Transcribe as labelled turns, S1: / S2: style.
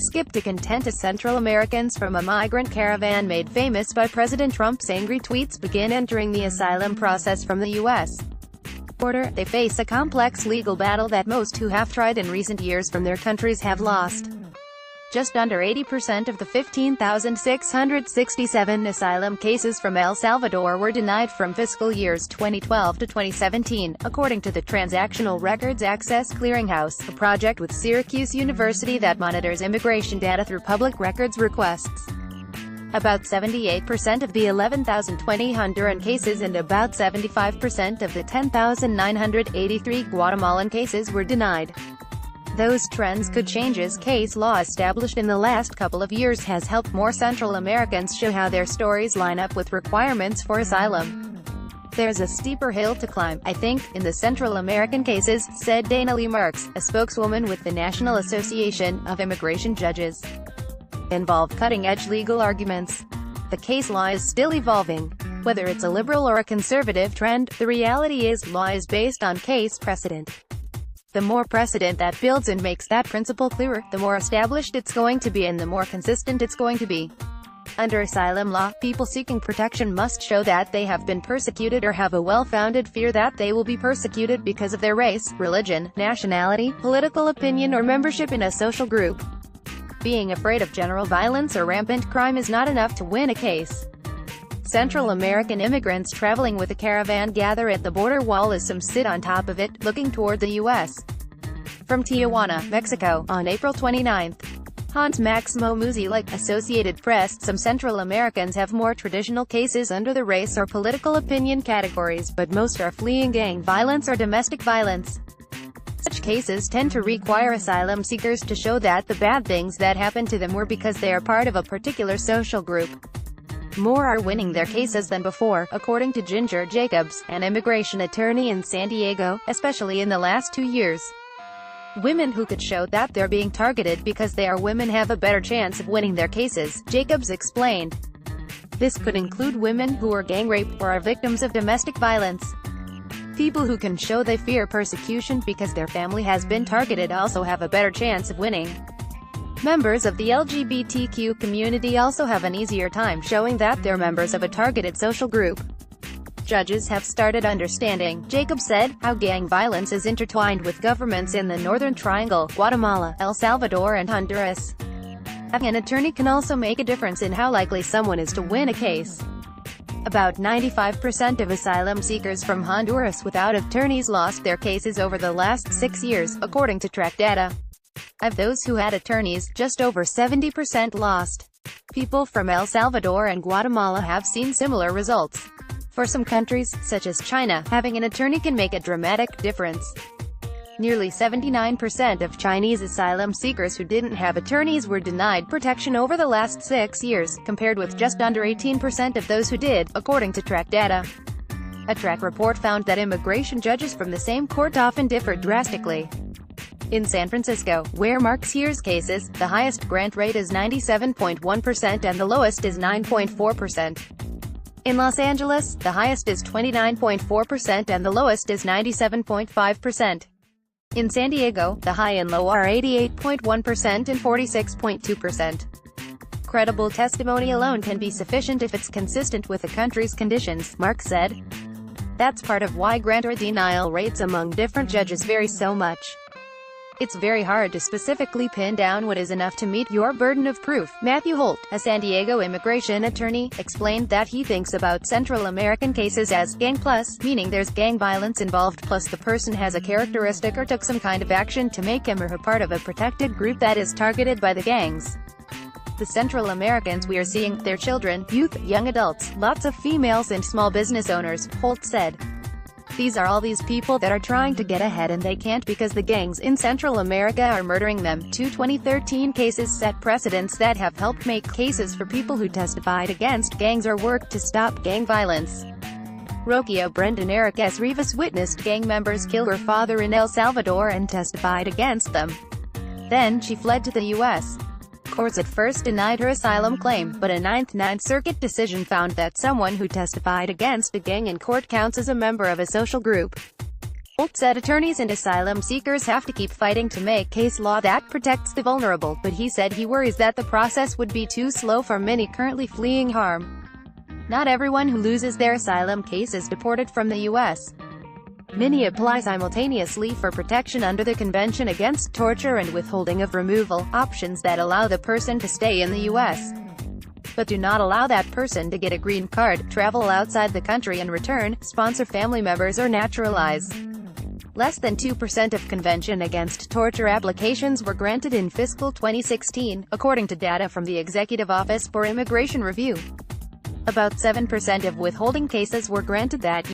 S1: skeptic intent as Central Americans from a migrant caravan made famous by President Trump's angry tweets begin entering the asylum process from the U.S. border. They face a complex legal battle that most who have tried in recent years from their countries have lost. Just under 80% of the 15,667 asylum cases from El Salvador were denied from fiscal years 2012 to 2017, according to the Transactional Records Access Clearinghouse, a project with Syracuse University that monitors immigration data through public records requests. About 78% of the 11,020 Honduran cases and about 75% of the 10,983 Guatemalan cases were denied. Those trends could change as case law established in the last couple of years has helped more Central Americans show how their stories line up with requirements for asylum. There's a steeper hill to climb, I think, in the Central American cases, said Dana Lee Marks, a spokeswoman with the National Association of Immigration Judges. Involve cutting-edge legal arguments. The case law is still evolving. Whether it's a liberal or a conservative trend, the reality is, law is based on case precedent. The more precedent that builds and makes that principle clearer, the more established it's going to be and the more consistent it's going to be. Under asylum law, people seeking protection must show that they have been persecuted or have a well-founded fear that they will be persecuted because of their race, religion, nationality, political opinion or membership in a social group. Being afraid of general violence or rampant crime is not enough to win a case. Central American immigrants traveling with a caravan gather at the border wall as some sit on top of it, looking toward the U.S. From Tijuana, Mexico, on April 29. Hans Maximo Muzilik, Associated Press. Some Central Americans have more traditional cases under the race or political opinion categories, but most are fleeing gang violence or domestic violence. Such cases tend to require asylum seekers to show that the bad things that happened to them were because they are part of a particular social group. More are winning their cases than before, according to Ginger Jacobs, an immigration attorney in San Diego, especially in the last 2 years. Women who could show that they're being targeted because they are women have a better chance of winning their cases, Jacobs explained. This could include women who are gang raped or are victims of domestic violence. People who can show they fear persecution because their family has been targeted also have a better chance of winning. Members of the LGBTQ community also have an easier time showing that they're members of a targeted social group. Judges have started understanding, Jacob said, how gang violence is intertwined with governments in the Northern Triangle, Guatemala, El Salvador and Honduras. Having an attorney can also make a difference in how likely someone is to win a case. About 95% of asylum seekers from Honduras without attorneys lost their cases over the last 6 years, according to track data. Of those who had attorneys, just over 70% lost. People from El Salvador and Guatemala have seen similar results. For some countries, such as China, having an attorney can make a dramatic difference. Nearly 79% of Chinese asylum seekers who didn't have attorneys were denied protection over the last 6 years, compared with just under 18% of those who did, according to track data. A track report found that immigration judges from the same court often differed drastically. In San Francisco, where Marks hears cases, the highest grant rate is 97.1% and the lowest is 9.4%. In Los Angeles, the highest is 29.4% and the lowest is 97.5%. In San Diego, the high and low are 88.1% and 46.2%. Credible testimony alone can be sufficient if it's consistent with the country's conditions, Marks said. That's part of why grant or denial rates among different judges vary so much. It's very hard to specifically pin down what is enough to meet your burden of proof. Matthew Holt, a San Diego immigration attorney, explained that he thinks about Central American cases as gang plus, meaning there's gang violence involved plus the person has a characteristic or took some kind of action to make him or her part of a protected group that is targeted by the gangs. The Central Americans we are seeing, their children, youth, young adults, lots of females and small business owners, Holt said. These are all these people that are trying to get ahead and they can't because the gangs in Central America are murdering them. 2 2013 cases set precedents that have helped make cases for people who testified against gangs or worked to stop gang violence. Rokia Brendan Enriquez Rivas witnessed gang members kill her father in El Salvador and testified against them. Then she fled to the U.S. Courts at first denied her asylum claim, but a Ninth Circuit decision found that someone who testified against a gang in court counts as a member of a social group. Holt said attorneys and asylum seekers have to keep fighting to make case law that protects the vulnerable, but he said he worries that the process would be too slow for many currently fleeing harm. Not everyone who loses their asylum case is deported from the U.S. Many apply simultaneously for protection under the Convention Against Torture and Withholding of Removal, options that allow the person to stay in the U.S. but do not allow that person to get a green card, travel outside the country and return, sponsor family members or naturalize. Less than 2% of Convention Against Torture applications were granted in fiscal 2016, according to data from the Executive Office for Immigration Review. About 7% of withholding cases were granted that